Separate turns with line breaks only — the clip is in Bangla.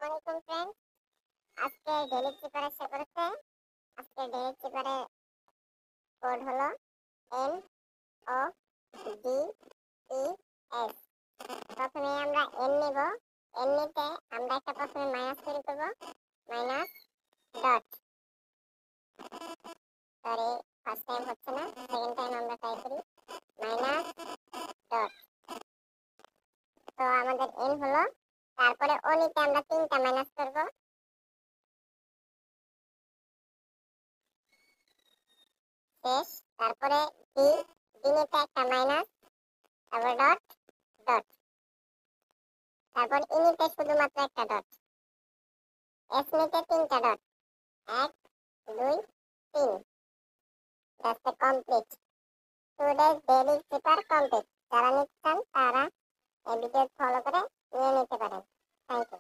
আসসালামু আলাইকুম ফ্রেন্ড। আজকে ডেইলি প্রিপারেশন করেছে। আজকে ডেইলি প্রিপারে কোড হলো N O D E S. প্রথমে আমরা এন নিব। এন নিতে আমরা একটা প্রথমে মাইনাস তৈরি করব। Minus dot. Sorry, first time হচ্ছে না, সেকেন্ড টাইম আমরা ট্রাই করি। Minus dot. তো আমাদের এন হলো। তারপরে ও নিতে আমরা তিনটা মাইনাস করব। শেষ। তারপরে ডি ডি নিতে একটা মাইনাস, তারপর ডট ডট। তারপর ই নিতে শুধুমাত্র একটা ডট। এস নিতে তিনটা dot, 1 2 3। That's complete. Today's daily paper complete. যারা নিতে চান তারা এই ভিডিও ফলো করে নিয়ে নিতে পারেন। Thank you.